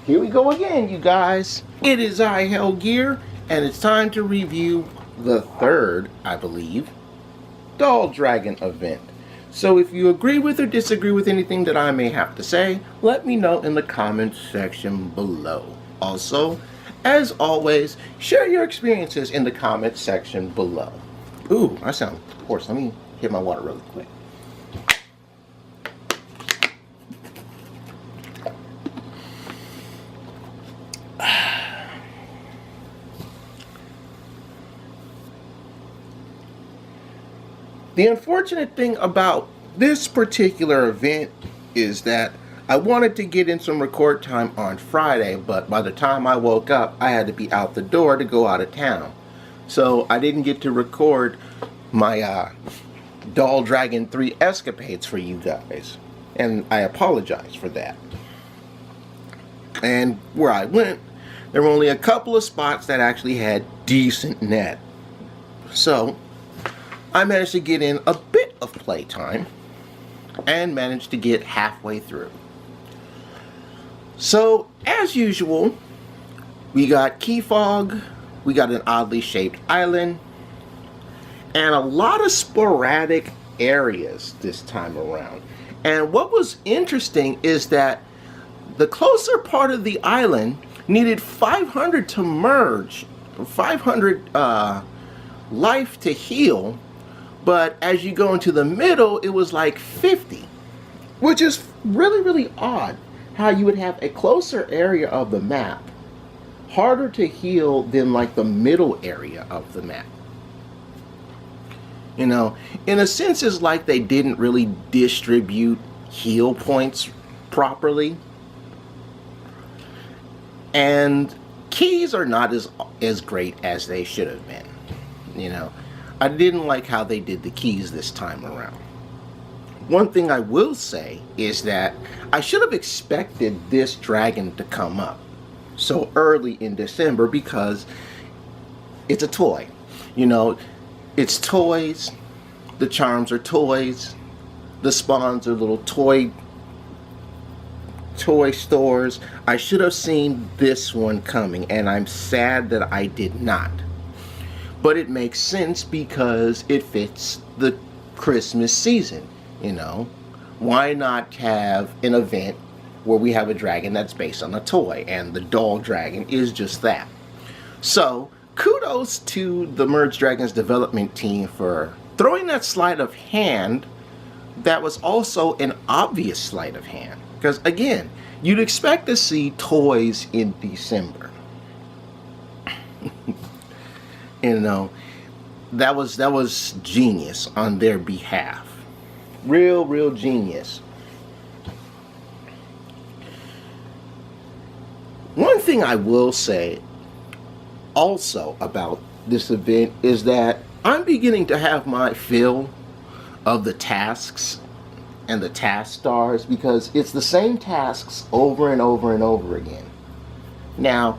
Here we go again, you guys. It is Gear, and it's time to review the third, I believe, Doll Dragon event. So if you agree with or disagree with anything that I may have to say, let me know in the comments section below. Also, as always, share your experiences in the comments section below. Ooh, I sound hoarse. Let me hit my water really quick. The unfortunate thing about this particular event is that I wanted to get in some record time on Friday, but by the time I woke up, I had to be out the door to go out of town. So I didn't get to record my Doll Dragon 3 escapades for you guys. And I apologize for that. And where I went, there were only a couple of spots that actually had decent net. So I managed to get in a bit of playtime and managed to get halfway through. So, as usual, we got key fog, we got an oddly shaped island, and a lot of sporadic areas this time around. And what was interesting is that the closer part of the island needed 500 to merge, 500 life to heal. But as you go into the middle, it was like 50, which is really, really odd how you would have a closer area of the map harder to heal than like the middle area of the map. You know, in a sense, it's like they didn't really distribute heal points properly. And keys are not as great as they should have been, you know. I didn't like how they did the keys this time around. One thing I will say is that I should have expected this dragon to come up so early in December because it's a toy. You know, it's toys, the charms are toys, the spawns are little toy stores. I should have seen this one coming, and I'm sad that I did not. But it makes sense because it fits the Christmas season, you know. Why not have an event where we have a dragon that's based on a toy, and the Doll Dragon is just that. So, kudos to the Merge Dragons development team for throwing that sleight of hand that was also an obvious sleight of hand. Because again, you'd expect to see toys in December. You know, that was genius on their behalf. Real genius. One thing I will say also about this event is that I'm beginning to have my fill of the tasks and the task stars because it's the same tasks over and over and over again. Now,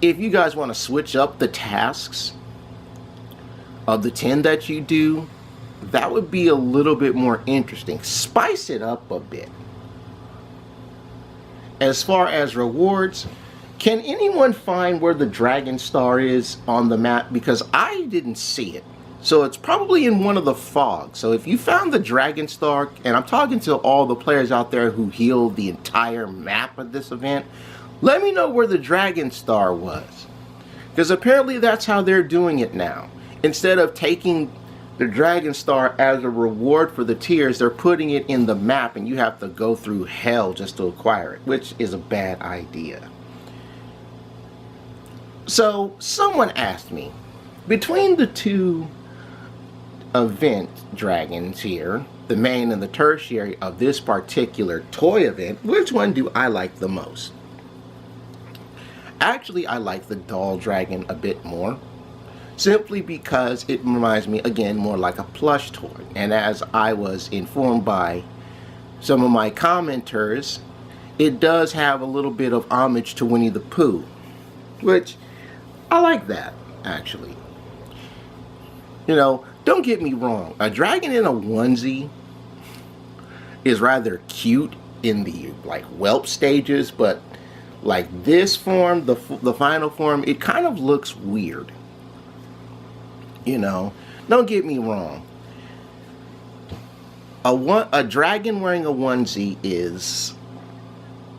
if you guys want to switch up the tasks of the 10 that you do, that would be a little bit more interesting. Spice it up a bit. As far as rewards, can anyone find where the dragon star is on the map? Because I didn't see it. So it's probably in one of the fogs. So if you found the dragon star, and I'm talking to all the players out there who healed the entire map of this event, let me know where the dragon star was. Because apparently that's how they're doing it now. Instead of taking the dragon star as a reward for the tiers, they're putting it in the map and you have to go through hell just to acquire it, which is a bad idea. So someone asked me, between the two event dragons here, the main and the tertiary of this particular toy event, which one do I like the most? Actually, I like the Doll Dragon a bit more. Simply because it reminds me, again, more like a plush toy. And as I was informed by some of my commenters, it does have a little bit of homage to Winnie the Pooh. Which, I like that, actually. You know, don't get me wrong. A dragon in a onesie is rather cute in the, like, whelp stages, but Like this form, the final form, it kind of looks weird. You know, don't get me wrong. A dragon wearing a onesie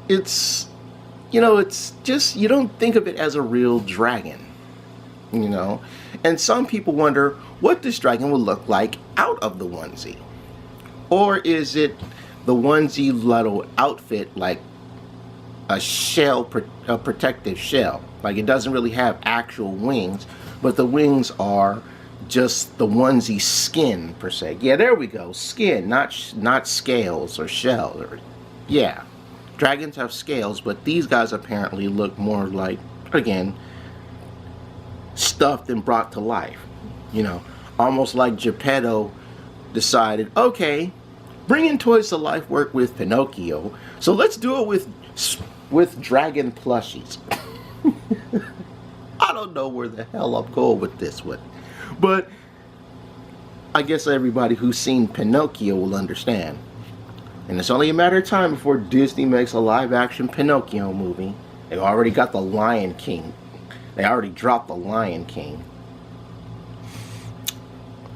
it's just, you don't think of it as a real dragon, you know. And some people wonder what this dragon will look like out of the onesie. Or is it the onesie little outfit like a shell, a protective shell? Like it doesn't really have actual wings, but the wings are just the onesie skin per se. Yeah, there we go. Skin, not scales or shell. Or, yeah, dragons have scales, but these guys apparently look more like, again, stuffed and brought to life. You know, almost like Geppetto decided, okay, bringing toys to life work with Pinocchio, so let's do it with dragon plushies. I don't know where the hell I'm going with this one, but I guess everybody who's seen Pinocchio will understand. And it's only a matter of time before Disney makes a live-action Pinocchio movie. They've already got the Lion King. They already dropped the Lion King.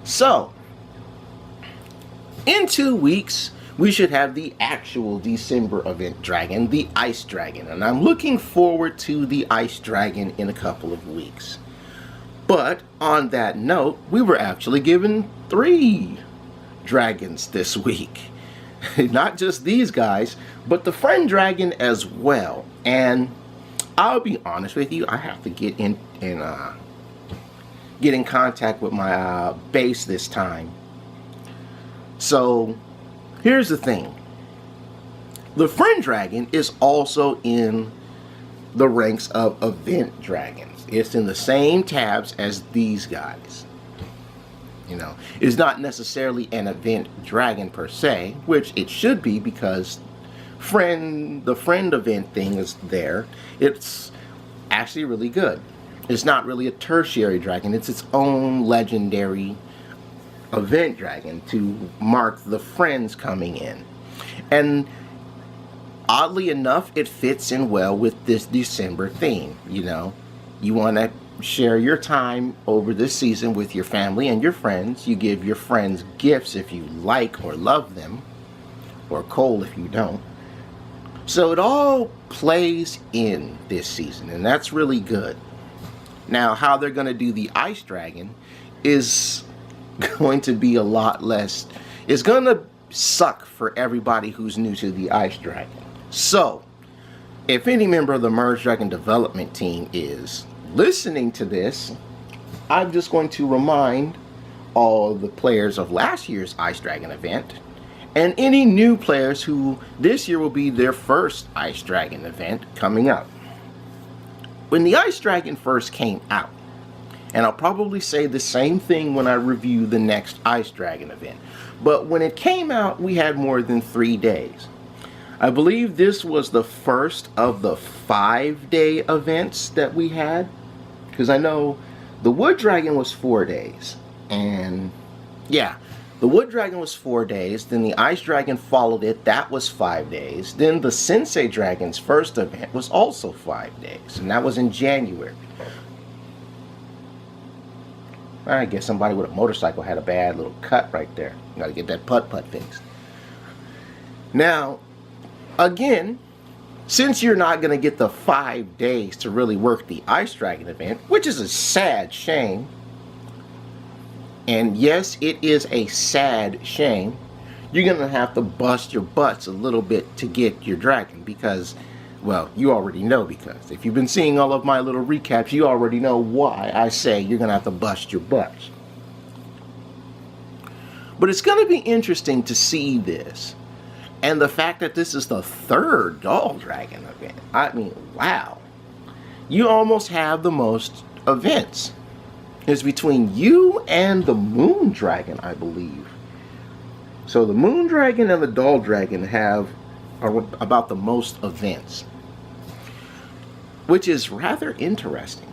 So, in 2 weeks, we should have the actual December event dragon, the Ice Dragon. And I'm looking forward to the Ice Dragon in a couple of weeks. But on that note, we were actually given 3 dragons this week. Not just these guys, but the friend dragon as well. And I'll be honest with you, I have to get in contact with my base this time. So here's the thing. The friend dragon is also in the ranks of event dragons. It's in the same tabs as these guys. You know, it's not necessarily an event dragon per se, which it should be because the friend event thing is there. It's actually really good. It's not really a tertiary dragon. It's its own legendary event dragon to mark the friends coming in. And oddly enough, it fits in well with this December theme. You know, you want to share your time over this season with your family and your friends. You give your friends gifts if you like or love them, or cold if you don't. So it all plays in this season, and that's really good. Now, how they're going to do the Ice Dragon is going to be a lot less. It's going to suck for everybody who's new to the Ice Dragon. So, if any member of the Merge Dragon development team is listening to this, I'm just going to remind all the players of last year's Ice Dragon event and any new players who this year will be their first Ice Dragon event coming up. When the Ice Dragon first came out, and I'll probably say the same thing when I review the next Ice Dragon event, but when it came out, we had more than 3 days. I believe this was the first of the 5-day events that we had, because I know the Wood Dragon was 4 days, and yeah, the Wood Dragon was 4 days, then the Ice Dragon followed it, that was 5 days, then the Sensei Dragon's first event was also 5 days, and that was in January. I guess somebody with a motorcycle had a bad little cut right there. Gotta get that putt-putt fixed. Now, again, since you're not going to get the 5 days to really work the Ice Dragon event, which is a sad shame, and yes, it is a sad shame, you're going to have to bust your butts a little bit to get your dragon because, well, you already know, because if you've been seeing all of my little recaps, you already know why I say you're going to have to bust your butts. But it's going to be interesting to see this. And the fact that this is the 3rd Doll Dragon event. I mean, wow. You almost have the most events. It's between you and the Moon Dragon, I believe. So the Moon Dragon and the Doll Dragon have about the most events. Which is rather interesting.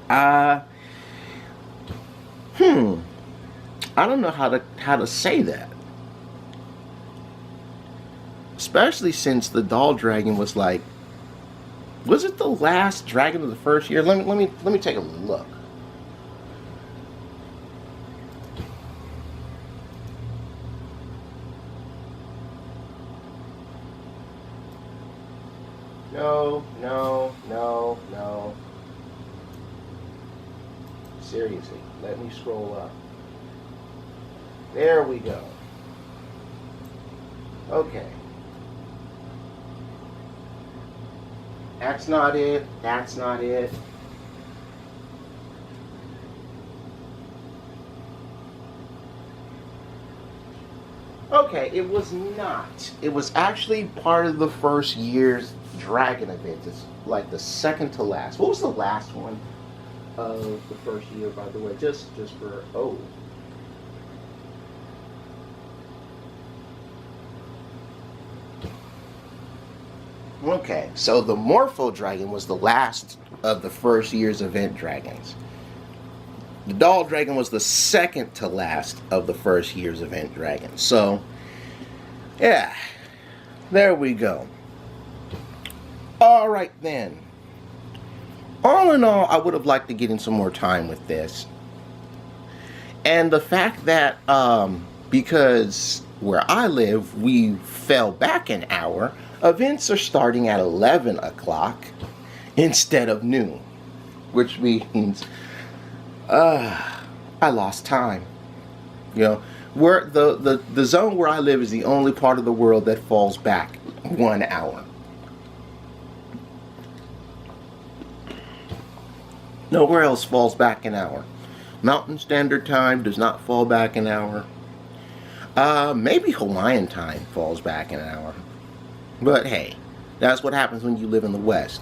I don't know how to say that. especially since the doll dragon was like, was it the last dragon of the first year? Let me take a look. No. Seriously, let me scroll up. There we go. Okay. That's not it. That's not it. Okay, it was not. It was actually part of the first year's dragon event. It's like the second to last. What was the last one of the first year, by the way? Just for, oh. Okay, so the Morpho Dragon was the last of the first year's event dragons. The Doll Dragon was the second to last of the first year's event dragons. So, yeah, there we go. Alright then. All in all, I would have liked to get in some more time with this. And the fact that, because where I live, we fell back an hour, events are starting at 11 o'clock instead of noon, which means I lost time. You know, where the zone where I live is the only part of the world that falls back 1 hour. Nowhere else falls back an hour. Mountain Standard Time does not fall back an hour. Maybe Hawaiian Time falls back an hour. But hey, that's what happens when you live in the West.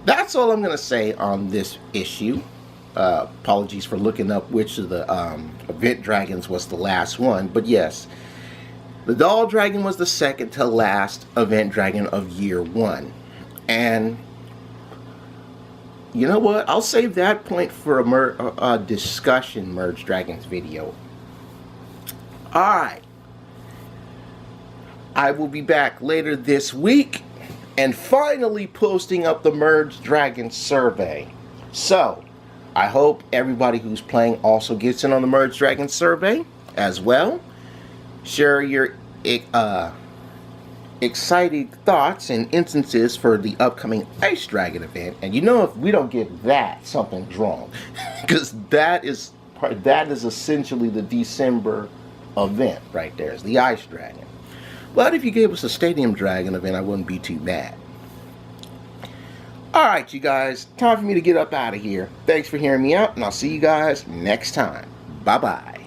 That's all I'm going to say on this issue. Apologies for looking up which of the event dragons was the last one. But yes, the Doll Dragon was the second to last event dragon of year one. And you know what? I'll save that point for a discussion Merge Dragons video. Alright. I will be back later this week and finally posting up the Merge Dragons survey. So, I hope everybody who's playing also gets in on the Merge Dragons survey as well. Share your exciting thoughts and instances for the upcoming Ice Dragon event. And you know, if we don't get that, something's wrong. Because that is essentially the December event right there, is the Ice Dragon. But if you gave us a Stadium Dragon event, I wouldn't be too bad. Alright, you guys, time for me to get up out of here. Thanks for hearing me out, and I'll see you guys next time. Bye-bye.